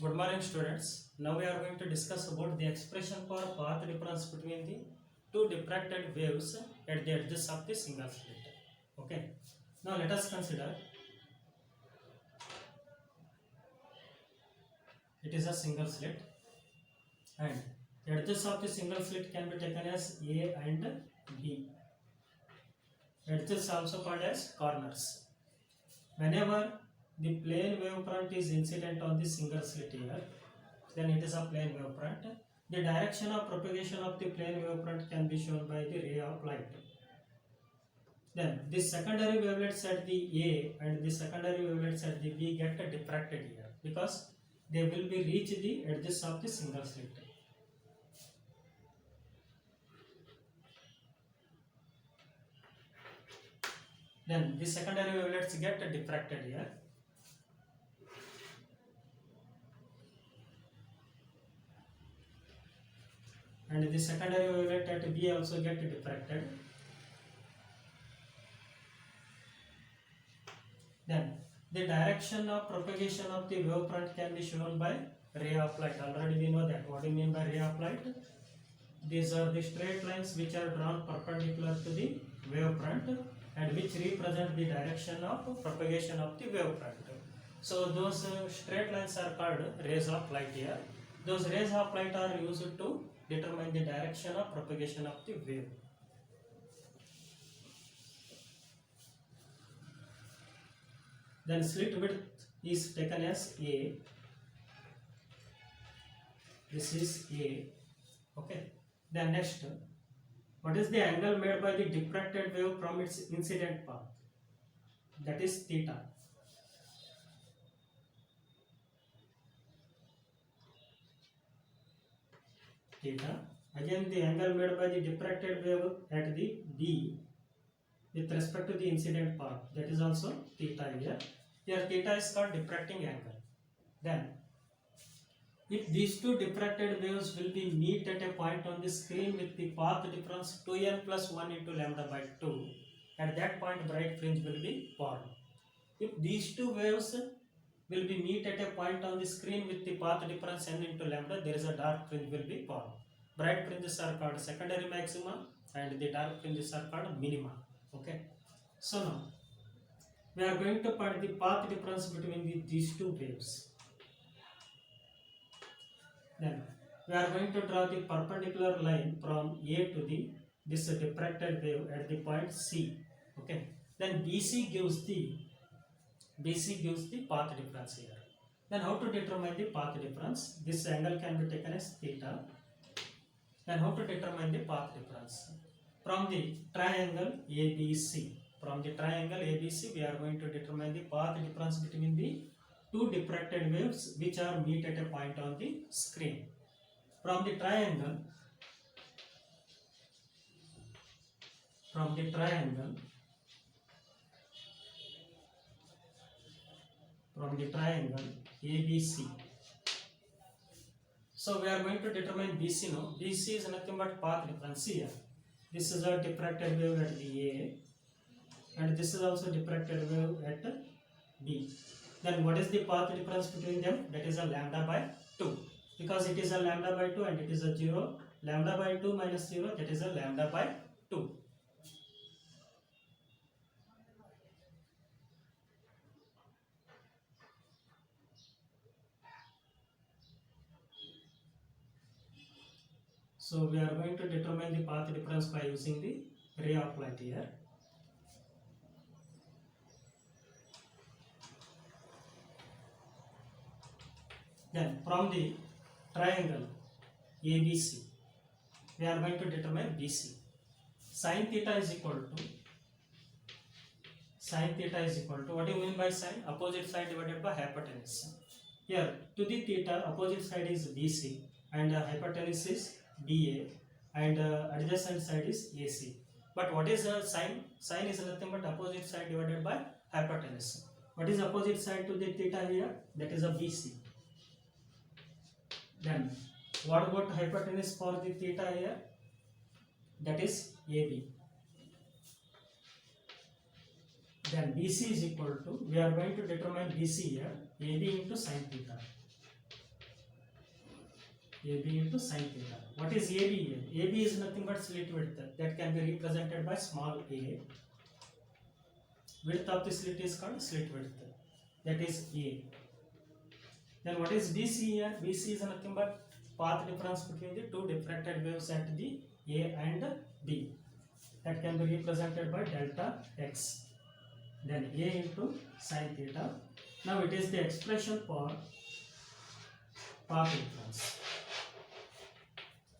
Good morning, students. Now we are going to discuss about the expression for path difference between the two diffracted waves at the edges of the single slit. Okay. Now let us consider it is a single slit, and the edges of the single slit can be taken as A and B. Edges also called as corners. Whenever the plane wavefront is incident on the single slit here, then it is a plane wavefront. The direction of propagation of the plane wavefront can be shown by the ray of light. Then the secondary wavelets at the A and the secondary wavelets at the B get diffracted here because they will be reach the edges of the single slit. Then the secondary wavelets get diffracted here. And the secondary wavelet at B also get diffracted. Then the direction of propagation of the wavefront can be shown by ray of light. Already we know that. What do you mean by ray of light? These are the straight lines which are drawn perpendicular to the wavefront and which represent the direction of propagation of the wavefront. So those straight lines are called rays of light here. Those rays of light are used to determine the direction of propagation of the wave. Then slit width is taken as A. This is A. Okay. Then next, what is the angle made by the diffracted wave from its incident path? That is theta. Theta. Again, the angle made by the diffracted wave at the B with respect to the incident path, that is also theta here. Here theta is called diffracting angle. Then if these two diffracted waves will be meet at a point on the screen with the path difference 2n plus 1 into lambda by 2, at that point bright fringe will be formed. If these two waves will be meet at a point on the screen with the path difference n into lambda, there is a dark fringe will be formed. Bright fringes are called secondary maxima and the dark fringes are called minima. Okay. So now we are going to find the path difference between these two waves. Then we are going to draw the perpendicular line from A to this diffracted wave at the point C. Okay. Then BC gives the path difference here. Then how to determine the path difference? This angle can be taken as theta. Then how to determine the path difference? From the triangle ABC. From the triangle ABC, we are going to determine the path difference between the two diffracted waves which are meet at a point on the screen. From the triangle ABC. So we are going to determine BC now. BC is nothing but path difference here. This is a diffracted wave at the A and this is also diffracted wave at B. Then what is the path difference between them? That is a lambda by 2. Because it is a lambda by 2 and it is a 0. Lambda by 2 minus 0, that is a lambda by 2. So we are going to determine the path difference by using the ray of light here. Then from the triangle ABC, we are going to determine BC. Sin theta is equal to, what do you mean by sine? Opposite side divided by hypotenuse. Here to the theta, opposite side is BC and hypotenuse is BA and adjacent side is AC. But what is sine? Sine is nothing but opposite side divided by hypotenuse. What is opposite side to the theta here? That is a BC. Then what about hypotenuse for the theta here? That is AB. Then BC is equal to, we are going to determine BC here, AB into sin theta. AB into sin theta. What is AB here? AB is nothing but slit width that can be represented by small a. Width of the slit is called slit width. That is A. Then what is BC here? BC is nothing but path difference between the two diffracted waves at the A and B. That can be represented by delta x. Then A into sin theta. Now it is the expression for path difference.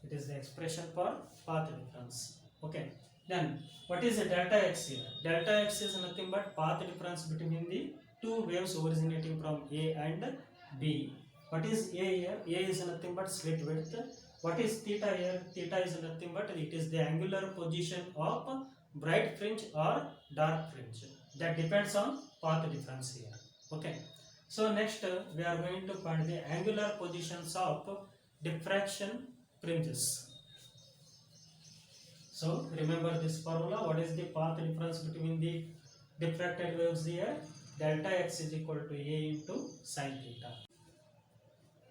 It is the expression for path difference. Okay. Then what is the delta x here? Delta x is nothing but path difference between the two waves originating from A and B. What is A here? A is nothing but slit width. What is theta here? Theta is nothing but it is the angular position of bright fringe or dark fringe. That depends on path difference here. Okay. So next we are going to find the angular positions of diffraction fringes. So remember this formula. What is the path difference between the diffracted waves here? Delta x is equal to A into sin theta.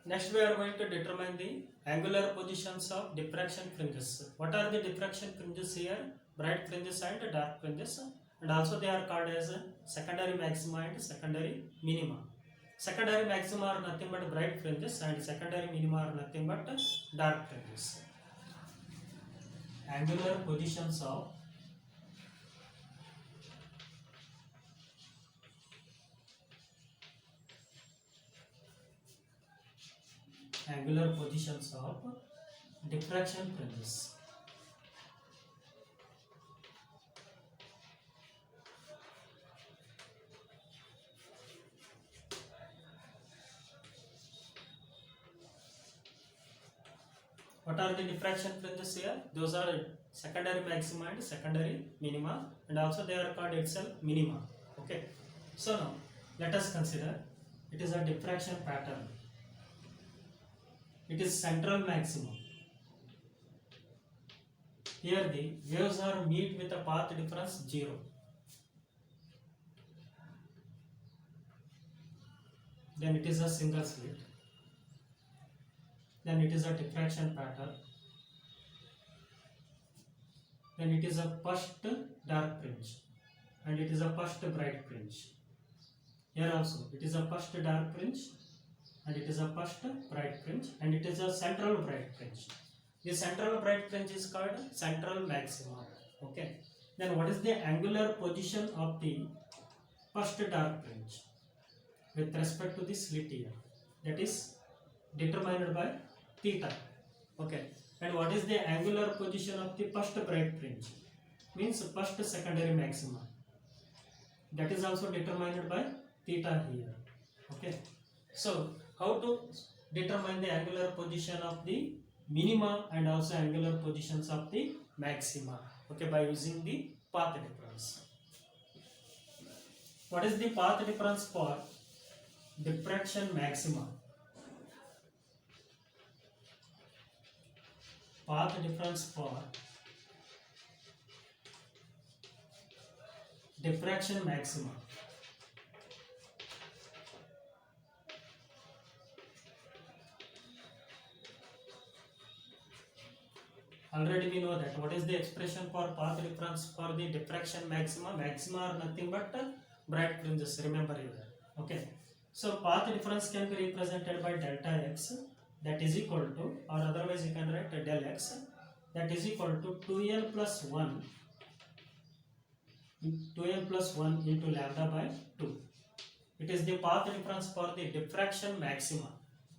Next we are going to determine the angular positions of diffraction fringes. What are the diffraction fringes here? Bright fringes and dark fringes, and also they are called as secondary maxima and secondary minima. Secondary maxima are nothing but bright fringes and secondary minima are nothing but dark fringes. Angular positions of diffraction fringes. What are the diffraction fringes here? Those are secondary maxima and secondary minima, and also they are called itself minima. Okay. So now let us consider it is a diffraction pattern. It is central maximum. Here the waves are meet with a path difference 0. Then it is a single slit. Then it is a diffraction pattern. Then it is a first dark fringe and it is a first bright fringe. Here also it is a first dark fringe and it is a first bright fringe and it is a central bright fringe. The central bright fringe is called central maxima. Okay. Then what is the angular position of the first dark fringe with respect to the slit here? That is determined by theta. Okay. And what is the angular position of the first bright fringe? Means first secondary maxima. That is also determined by theta here. Okay. So how to determine the angular position of the minima and also angular positions of the maxima? Okay, by using the path difference. What is the path difference for diffraction maxima? Path difference for diffraction maxima. Already we know that. What is the expression for path difference for the diffraction maxima? Maxima are nothing but bright fringes. Remember here. Okay. So path difference can be represented by delta x, that is equal to, or otherwise you can write del x, that is equal to 2l plus 1 into lambda by 2. It is the path difference for the diffraction maxima.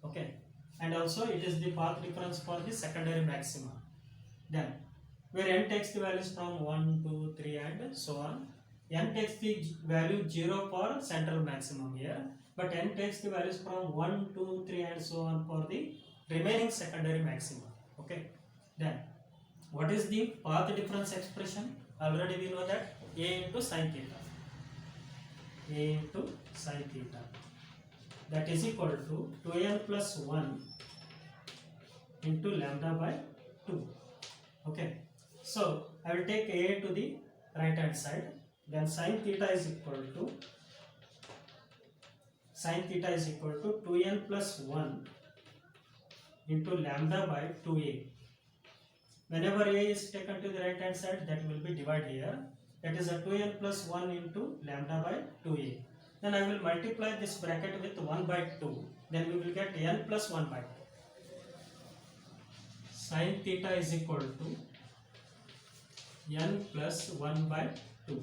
Okay. And also it is the path difference for the secondary maxima. Then where n takes the values from 1, 2, 3 and so on. N takes the value 0 for central maximum here, but n takes the values from 1, 2, 3 and so on for the remaining secondary maxima. Okay. Then what is the path difference expression? Already we know that A into sin theta. A into sin theta. That is equal to 2n plus 1 into lambda by 2. Okay. So I will take A to the right hand side. Then sin theta is equal to 2n plus 1 into lambda by 2a. Whenever a is taken to the right hand side, that will be divided here. That is a 2n plus 1 into lambda by 2a. Then I will multiply this bracket with 1 by 2. Then we will get n plus 1 by 2. Sin theta is equal to n plus 1 by 2.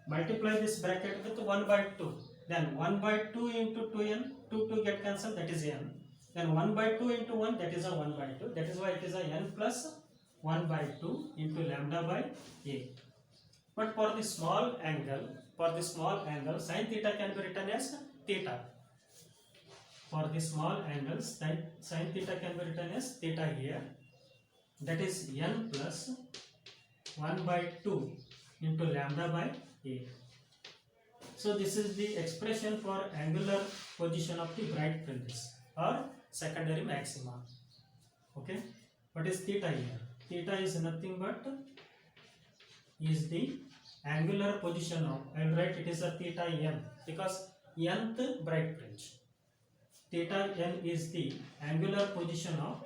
Multiply this bracket with 1 by 2. Then 1 by 2 into 2n, 2 get cancelled, that is n. Then 1 by 2 into 1, that is a 1 by 2. That is why it is a n plus 1 by 2 into lambda by a. But for the small angle, sin theta can be written as theta. For the small angles, sin theta can be written as theta here. That is n plus 1 by 2 into lambda by a. So this is the expression for angular position of the bright fringes or secondary maxima. Okay, what is theta here? Theta is nothing but is the angular position of, I will write it is a theta n because nth bright fringe. Theta n is the angular position of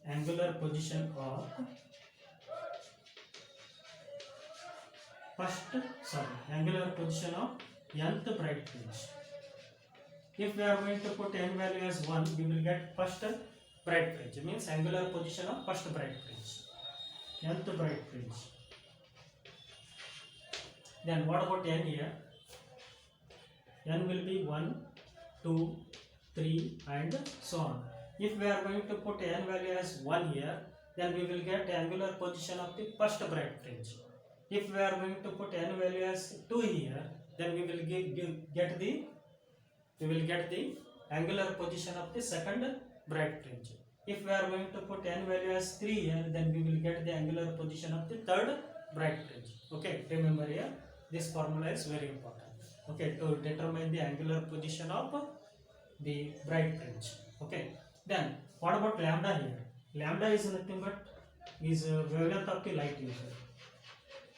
angular position of nth bright fringe. If we are going to put n value as 1, we will get first bright fringe, means angular position of first bright fringe, nth bright fringe. Then what about n here? N will be 1, 2, 3 and so on. If we are going to put n value as 1 here, then we will get angular position of the first bright fringe. If we are going to put n value as 2 here, then we will get the angular position of the second bright fringe. If we are going to put n value as 3 here, then we will get the angular position of the third bright fringe. Okay, remember here, this formula is very important. Okay, to determine the angular position of the bright fringe. Okay, then what about lambda here? Lambda is nothing but is wavelength of the light user.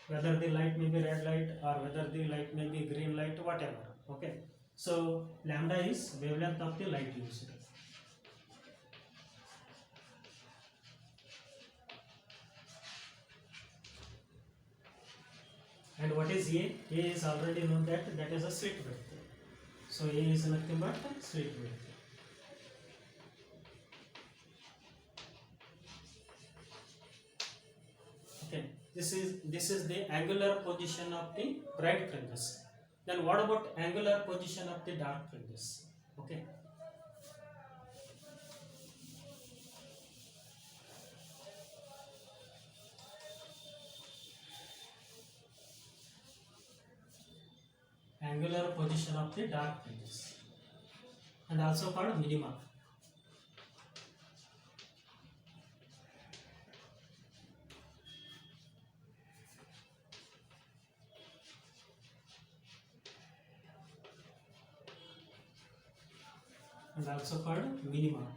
Whether the light may be red light or whether the light may be green light, whatever. Okay, so lambda is wavelength of the light user. And what is A? A is already known that is a slit width. So A is nothing but slit width. Okay, this is the angular position of the bright fringes. Then what about angular position of the dark fringes? Okay. Angular position of the dark fringes and also called minima. And also called minima.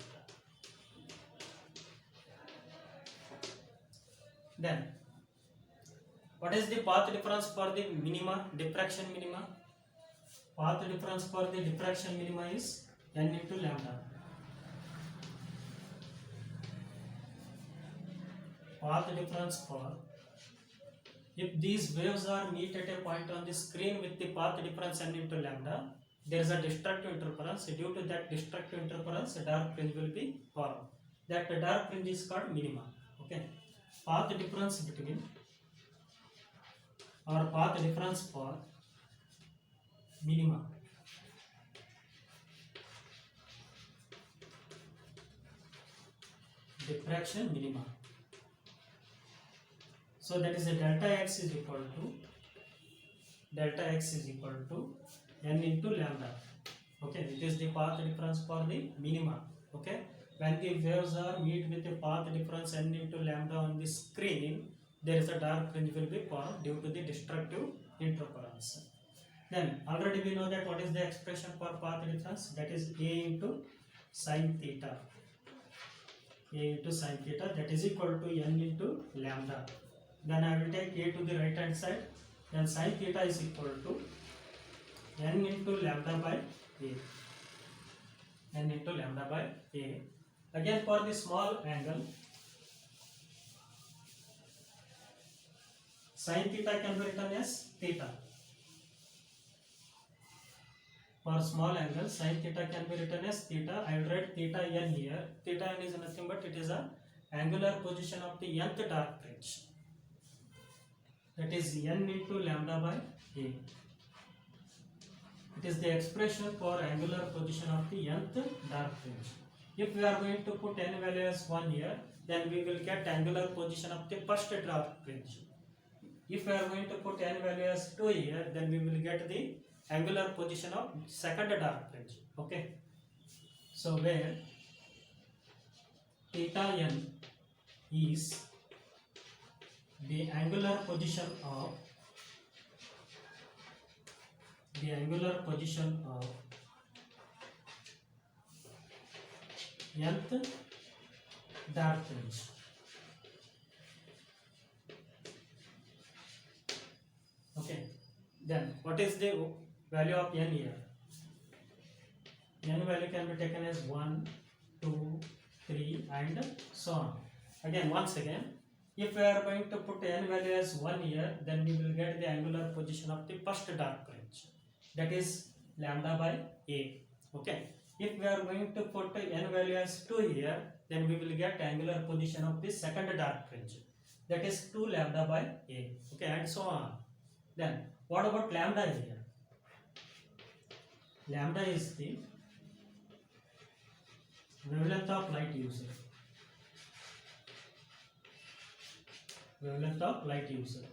Then what is the path difference for the minima, diffraction minima? Path difference for the diffraction minima is n into lambda. Path difference for, if these waves are meet at a point on the screen with the path difference n into lambda, there is a destructive interference. Due to that destructive interference, a dark fringe will be formed. That dark fringe is called minima. Okay, path difference between or path difference for minima. Diffraction minima. So that is a delta x is equal to n into lambda. Okay, it is the path difference for the minima. Okay, when the waves are meet with the path difference n into lambda on the screen, there is a dark fringe will be formed due to the destructive interference. Then already we know that what is the expression for path difference, that is A into sin theta. A into sin theta, that is equal to n into lambda. Then I will take A to the right hand side, then sin theta is equal to n into lambda by A. n into lambda by a. Again for the small angle, sin theta can be written as theta. For small angle, sin theta can be written as theta. I will write theta n here. Theta n is nothing but it is a angular position of the nth dark fringe. That is n into lambda by a. It is the expression for angular position of the nth dark fringe. If we are going to put n value as 1 here, then we will get angular position of the first dark fringe. If we are going to put n value as 2 here, then we will get the angular position of second dark fringe. Okay. So where theta n is the angular position of nth dark fringe. Okay. Then what is the value of n here? N value can be taken as 1, 2, 3 and so on. Again, once again, if we are going to put n value as 1 here, then we will get the angular position of the first dark fringe. That is lambda by a. Okay. If we are going to put n value as 2 here, then we will get angular position of the second dark fringe. That is 2 lambda by a. Okay, and so on. Then what about lambda here? Lambda is the wavelength of light user. Wavelength of light user.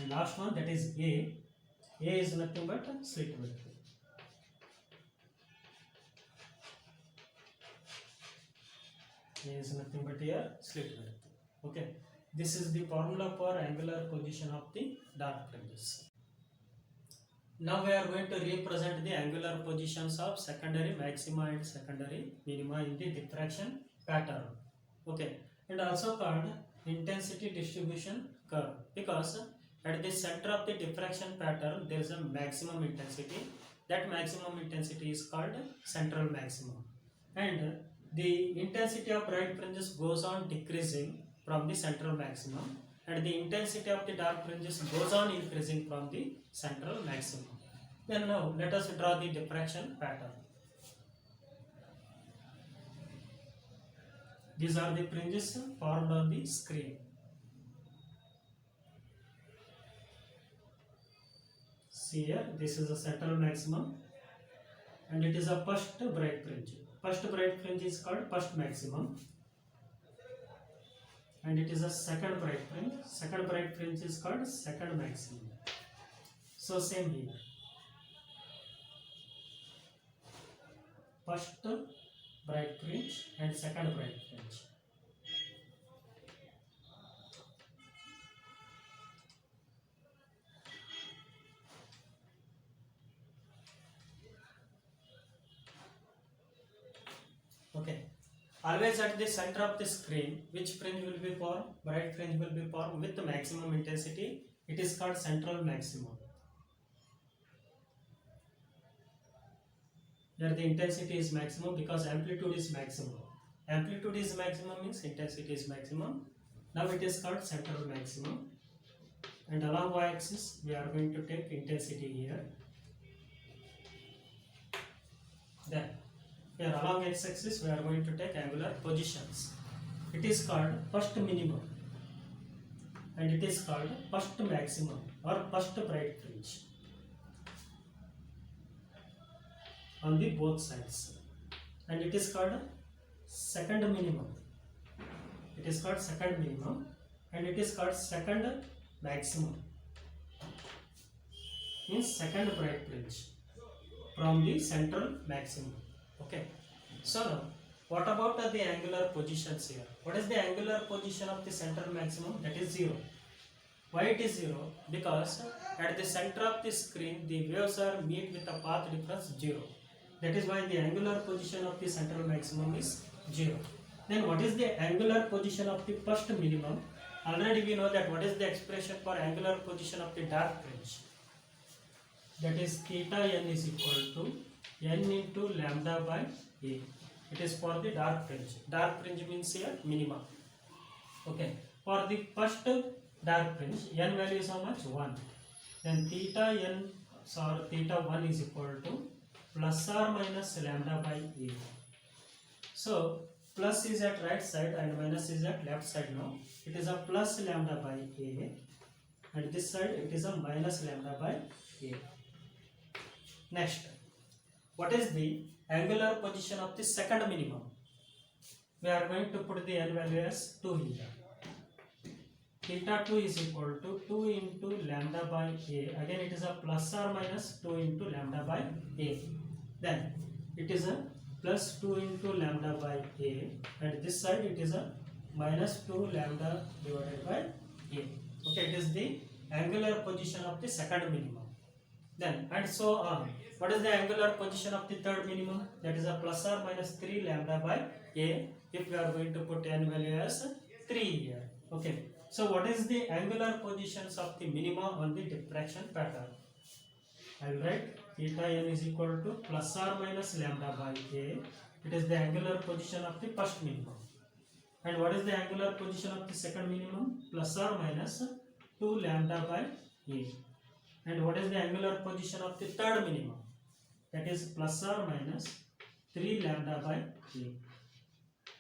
And last one, that is A. A is nothing but slit width. A is nothing but here slit width. Okay. This is the formula for angular position of the dark fringes. Now we are going to represent the angular positions of secondary maxima and secondary minima in the diffraction pattern. Okay. And also called intensity distribution curve, because at the center of the diffraction pattern there is a maximum intensity. That maximum intensity is called central maximum, and the intensity of bright fringes goes on decreasing from the central maximum, and the intensity of the dark fringes goes on increasing from the central maximum. Then now let us draw the diffraction pattern. These are the fringes formed on the screen. See here, this is a central maximum and it is a first bright fringe. First bright fringe is called first maximum, and it is a second bright fringe. Second bright fringe is called second maximum. So same here. First bright fringe and second bright fringe. Okay. Always at the center of the screen, which fringe will be formed? Bright fringe will be formed with the maximum intensity. It is called central maximum. Here the intensity is maximum because amplitude is maximum. Amplitude is maximum means intensity is maximum. Now it is called central maximum. And along y-axis we are going to take intensity here. Then here along x-axis we are going to take angular positions. It is called first minimum and it is called first maximum or first bright fringe on the both sides, and it is called second minimum. It is called second minimum and it is called second maximum, means second bright fringe from the central maximum. Okay. So now what about the angular positions here? What is the angular position of the central maximum? That is 0. Why it is 0? Because at the center of the screen the waves are meet with a path difference 0. That is why the angular position of the central maximum is 0. Then what is the angular position of the first minimum? Already we know that what is the expression for angular position of the dark fringe. that is theta n is equal to n into lambda by a. It is for the dark fringe. Dark fringe means here minima. Okay. For the first dark fringe, n value is how much? 1. Then theta n or theta 1 is equal to plus or minus lambda by a. So plus is at right side and minus is at left side now. It is a plus lambda by a, and this side it is a minus lambda by a. Next, what is the angular position of the second minimum? We are going to put the n value as 2 here. Theta 2 is equal to 2 into lambda by a. Again it is a plus or minus 2 into lambda by a. Then it is a plus 2 into lambda by a, and this side it is a minus 2 lambda divided by a. Okay, it is the angular position of the second minimum. Then and so on. What is the angular position of the third minimum? That is a plus or minus 3 lambda by a, if we are going to put n value as 3 here. Okay. So what is the angular positions of the minima on the diffraction pattern? I will write theta n is equal to plus or minus lambda by a. It is the angular position of the first minimum. And what is the angular position of the second minimum? Plus or minus 2 lambda by a. And what is the angular position of the third minimum? That is plus or minus 3 lambda by a.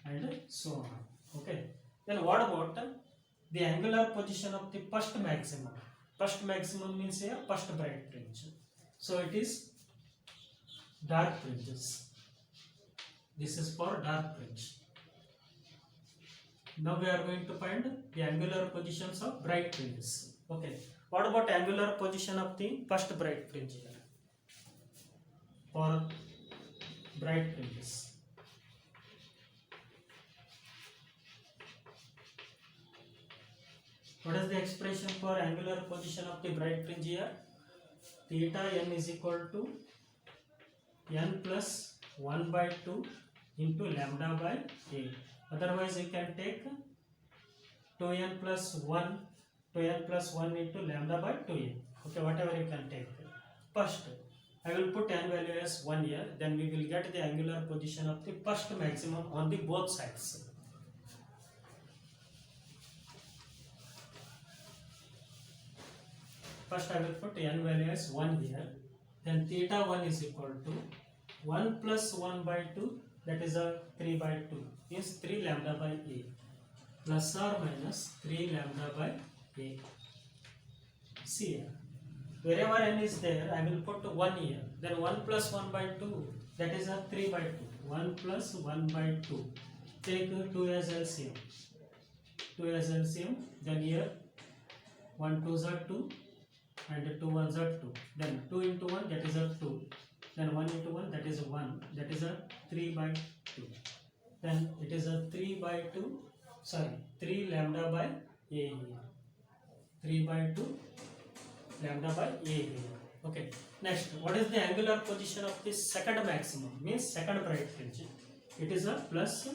And so on. Okay. Then what about the angular position of the first maximum? First maximum means a first bright fringe. So it is dark fringes. This is for dark fringe. Now we are going to find the angular positions of bright fringes. Okay. What about angular position of the first bright fringe here? For bright fringes. What is the expression for angular position of the bright fringe here? Theta n is equal to n plus 1 by 2 into lambda by a. Otherwise you can take 2n plus 1 into lambda by 2n. Okay, whatever you can take. First, I will put n value as 1 here. Then we will get the angular position of the first maximum on the both sides. First I will put n value as 1 here. Then theta 1 is equal to 1 plus 1 by 2, that is a 3 by 2, means 3 lambda by a, plus or minus 3 lambda by a. See here, wherever n is there, I will put 1 here. Then 1 plus 1 by 2, that is a 3 by 2. 1 plus 1 by 2. Take 2 as LCM. 2 as LCM. Then here 1 2s are 2 and 2 1s are 2. Then 2 into 1, that is a 2. Then 1 into 1, that is a 1. That is a 3 by 2. Then it is a 3 by 2. Sorry, 3 lambda by a here. 3 by 2 lambda by a here. Okay. Next, what is the angular position of the second maximum? Means second bright fringe. It is a plus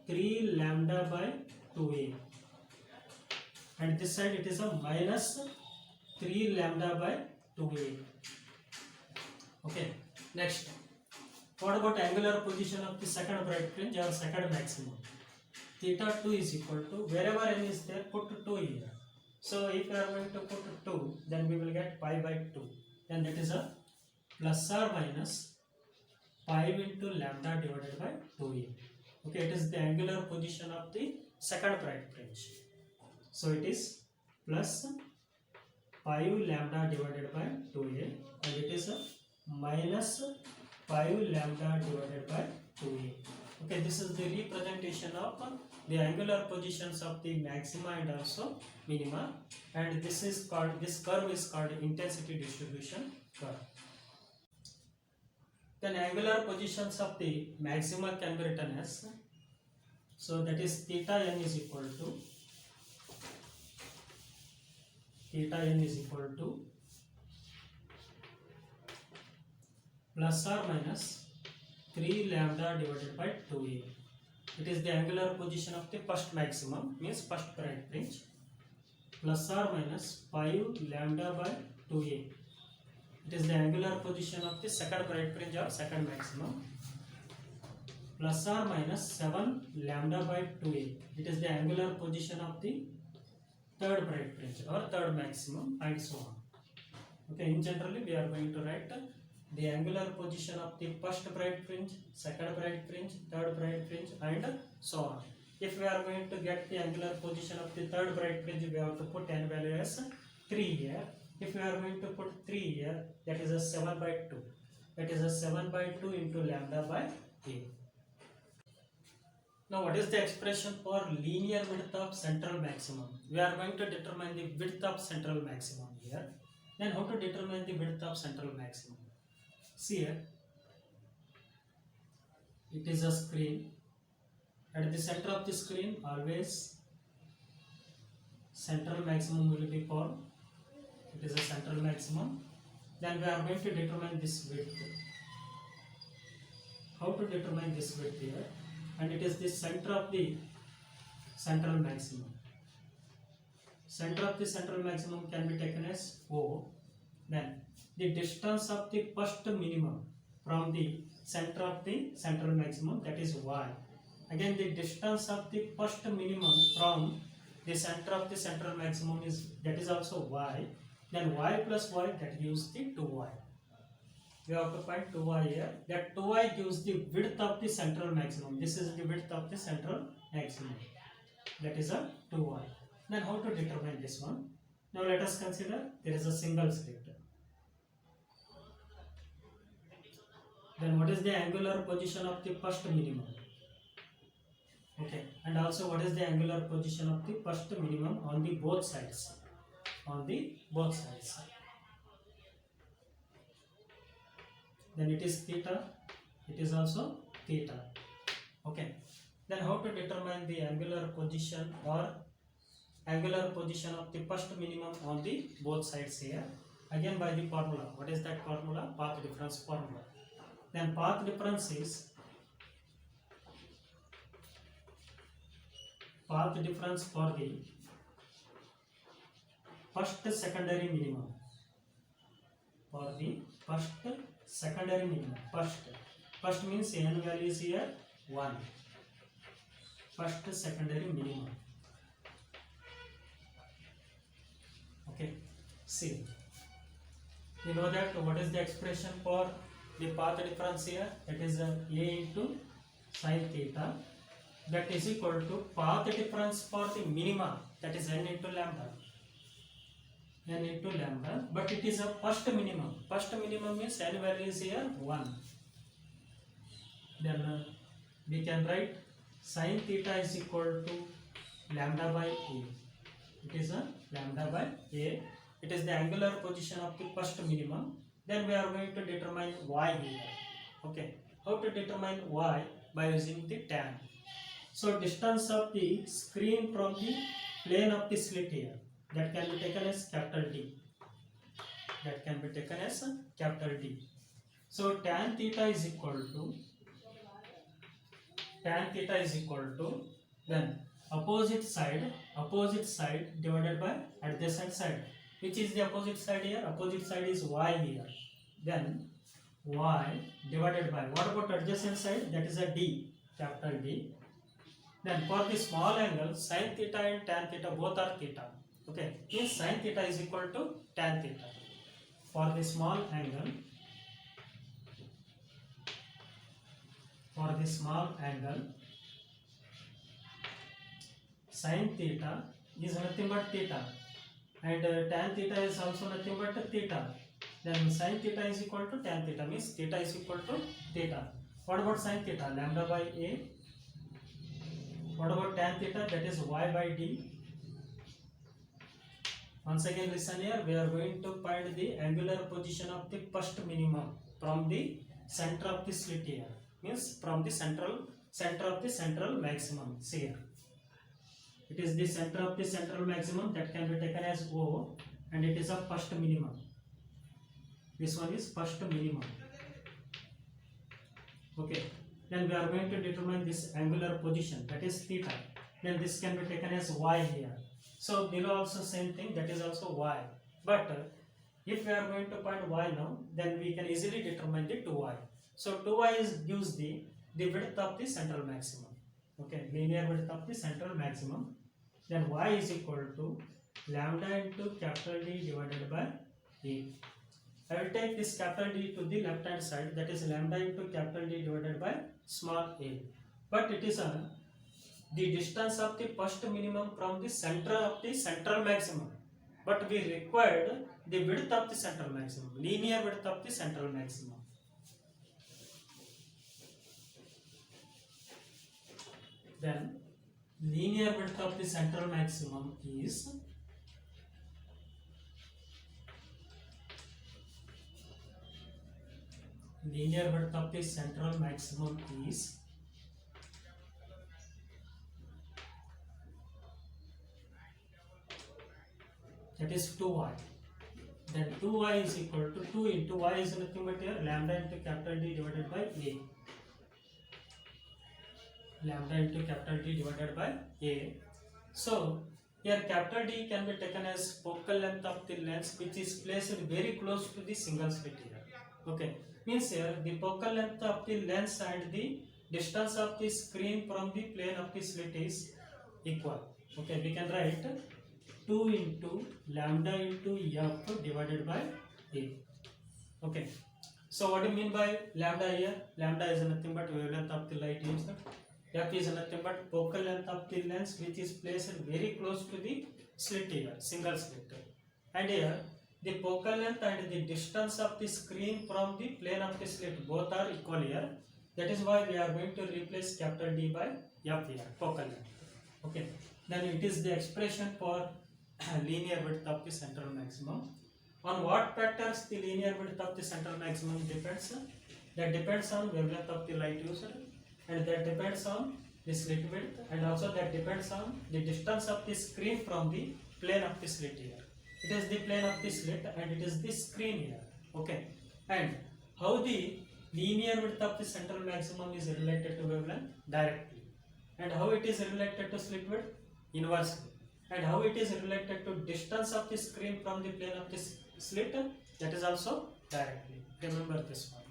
3 lambda by 2a. And this side it is a minus 3 lambda by 2a. Okay. Next, what about angular position of the second bright fringe or second maximum? Theta 2 is equal to, wherever n is there, put 2 here. So if you are going to put 2, then we will get pi by 2. Then that is a plus or minus 5 into lambda divided by 2a. Okay, it is the angular position of the second bright fringe. So it is plus 5 lambda divided by 2a, and it is a minus 5 lambda divided by 2a. Okay, this is the representation of the angular positions of the maxima and also minima, and this curve is called intensity distribution curve. Then angular positions of the maxima can be written as, so that is theta n is equal to plus or minus 3 lambda divided by 2a. It is the angular position of the first maximum, means first bright fringe, plus or minus 5 lambda by 2a. It is the angular position of the second bright fringe or second maximum, plus or minus 7 lambda by 2a. It is the angular position of the third bright fringe or third maximum, and so on. Okay, in generally we are going to write the angular position of the first bright fringe, second bright fringe, third bright fringe, and so on. If we are going to get the angular position of the third bright fringe, we have to put n value as 3 here. If we are going to put 3 here, that is a 7 by 2. That is a 7 by 2 into lambda by a. Now what is the expression for linear width of central maximum? We are going to determine the width of central maximum here. Then how to determine the width of central maximum? See here, it is a screen. At the center of the screen, always central maximum will be formed. It is a central maximum. Then we are going to determine this width. How to determine this width here? And it is the center of the central maximum. Center of the central maximum can be taken as O. Then the distance of the first minimum from the center of the central maximum, that is Y. Again, the distance of the first minimum from the center of the central maximum is, that is also Y. Then Y plus Y, that gives the 2Y. We have to find 2Y here. That 2Y gives the width of the central maximum. This is the width of the central maximum. That is a 2Y. Then how to determine this one? Now let us consider there is a single slit. Then what is the angular position of the first minimum? Okay, and also what is the angular position of the first minimum on the both sides? On the both sides. Then it is theta, it is also theta. Okay, then how to determine the angular position or angular position of the first minimum on the both sides here? Again by the formula. What is that formula? Path difference formula. Then path difference is path difference for the first secondary minimum. For the first secondary minimum. First means n value is here 1. First secondary minimum. Okay, see, you know that what is the expression for the path difference here? It is a into sin theta, that is equal to path difference for the minima, that is n into lambda. N into lambda, but it is a first minimum. First minimum means n value is here 1. Then we can write sin theta is equal to lambda by a. It is a lambda by a. It is the angular position of the first minimum. Then we are going to determine y here. Okay, how to determine y? By using the tan. So distance of the screen from the plane of the slit here, that can be taken as capital D. That can be taken as capital D. So tan theta is equal to then opposite side divided by adjacent side. Which is the opposite side here? Opposite side is y here. Then y divided by, what about adjacent side? That is a D, capital D. Then for the small angle, sin theta and tan theta both are theta. Okay, means sin theta is equal to tan theta. For the small angle, sin theta is nothing but theta, and tan theta is also nothing but theta. Then sin theta is equal to tan theta, means theta is equal to theta. What about sin theta? Lambda by a. What about tan theta? That is y by d. Once again listen here, we are going to find the angular position of the first minimum from the center of the slit here, means from the center of the central maximum. See here, it is the center of the central maximum, that can be taken as O, and it is a first minimum. This one is first minimum. Okay, then we are going to determine this angular position, that is theta. Then this can be taken as y here. So below also same thing, that is also y. But if we are going to find y now, then we can easily determine the 2y. So 2y gives the width of the central maximum. Okay, linear width of the central maximum. Then y is equal to lambda into capital D divided by a. I will take this capital D to the left hand side, that is lambda into capital D divided by small a. But it is the distance of the first minimum from the center of the central maximum. But we required the width of the central maximum, linear width of the central maximum. Then linear width of the central maximum is linear width of the central maximum is that is 2y. Then 2y is equal to 2 into y is nothing but here lambda into capital D divided by a. Lambda into capital D divided by a. So here capital D can be taken as focal length of the lens which is placed very close to the single slit here. Okay, means here the focal length of the lens and the distance of the screen from the plane of the slit is equal. Okay, we can write 2 into lambda into f divided by a. Okay, so what do you mean by lambda here? Lambda is nothing but wavelength of the light here. F is nothing but focal length of the lens which is placed very close to the slit here, single slit. And here the focal length and the distance of the screen from the plane of the slit both are equal here. That is why we are going to replace capital D by F here, focal length. Okay, then it is the expression for linear width of the central maximum. On what factors the linear width of the central maximum depends? That depends on wavelength of the light used, and that depends on the slit width, and also that depends on the distance of the screen from the plane of the slit here. It is the plane of the slit and it is the screen here. Okay, and how the linear width of the central maximum is related to wavelength? Directly. And how it is related to slit width? Inversely. And how it is related to distance of the screen from the plane of the slit? That is also directly. Remember this one.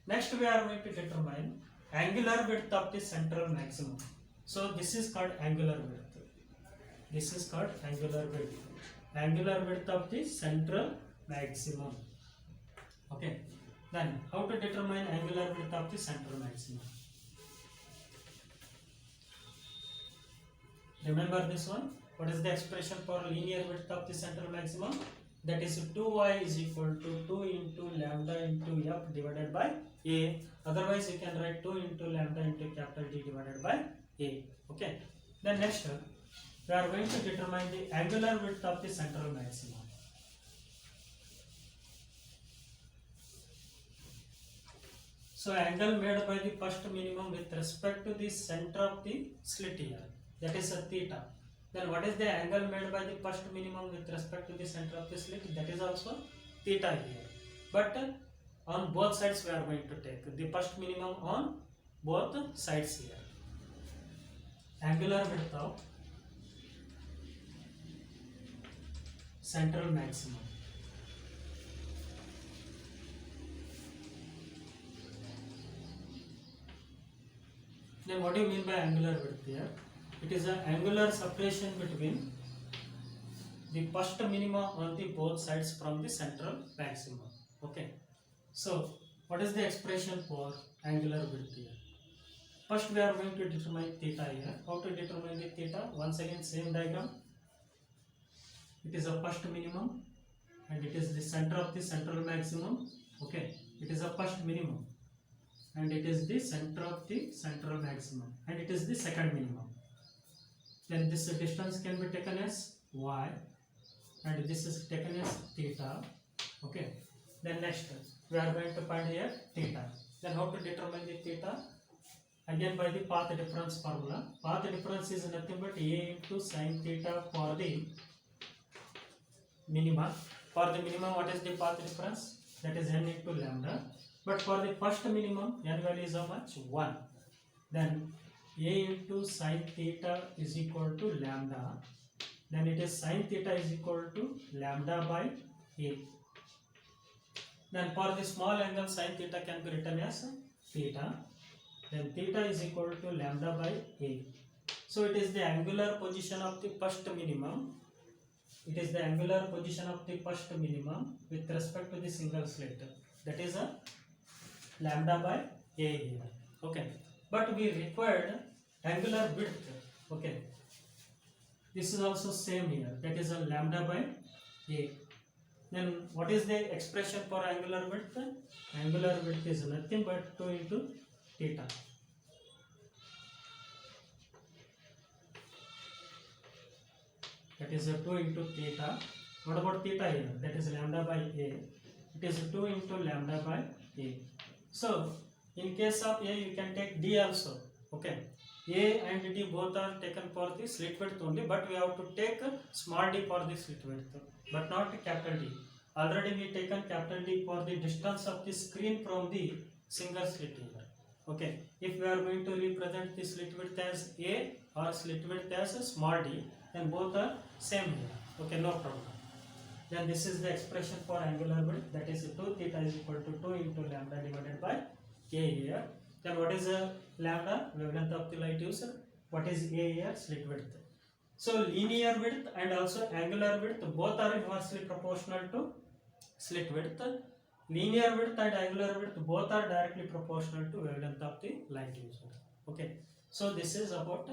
Next we are going to determine angular width of the central maximum. So this is called angular width. This is called angular width. Angular width of the central maximum. Okay. Then how to determine angular width of the central maximum? Remember this one. What is the expression for linear width of the central maximum? That is 2y is equal to 2 into lambda into f divided by a. Otherwise you can write 2 into lambda into capital D divided by a. Okay. Then next we are going to determine the angular width of the central maximum. So angle made by the first minimum with respect to the center of the slit here, that is a theta. Then what is the angle made by the first minimum with respect to the center of the slit? That is also theta here. But on both sides we are going to take the first minimum on both sides here. Angular width of central maximum. Then what do you mean by angular width here? It is an angular separation between the first minimum on the both sides from the central maximum. Okay. So what is the expression for angular width here? First we are going to determine theta here. How to determine the theta? Once again same diagram. It is a first minimum and it is the center of the central maximum. Okay. It is a first minimum and it is the center of the central maximum and it is the second minimum. Then this distance can be taken as y and this is taken as theta. Okay. Then next we are going to find here theta. Then how to determine the theta? Again by the path difference formula. Path difference is nothing but a into sin theta for the minima. For the minimum, what is the path difference? That is n into lambda. But for the first minimum, n value is how much? 1. Then a into sin theta is equal to lambda. Then it is sin theta is equal to lambda by a. Then for the small angle sin theta can be written as theta. Then theta is equal to lambda by A. So it is the angular position of the first minimum. It is the angular position of the first minimum with respect to the single slit. That is a lambda by A here. Okay. But we required angular width. Okay. This is also same here. That is a lambda by A. Then what is the expression for angular width? Angular width is nothing but 2 into theta. That is a 2 into theta. What about theta here? That is lambda by A. It is 2 into lambda by A. So in case of A you can take D also. Okay. A and D both are taken for the slit width only, but we have to take small d for the slit width, but not capital D. Already we taken capital D for the distance of the screen from the single slit here. Okay. If we are going to represent the slit width as A or slit width as small d, then both are same here. Okay, no problem. Then this is the expression for angular width, that is 2 theta is equal to 2 into lambda divided by A here. Then what is lambda? Wavelength of the light user. What is A here? Slit width. So linear width and also angular width both are inversely proportional to slit width. Linear width and angular width both are directly proportional to wavelength of the light user. Okay. So this is about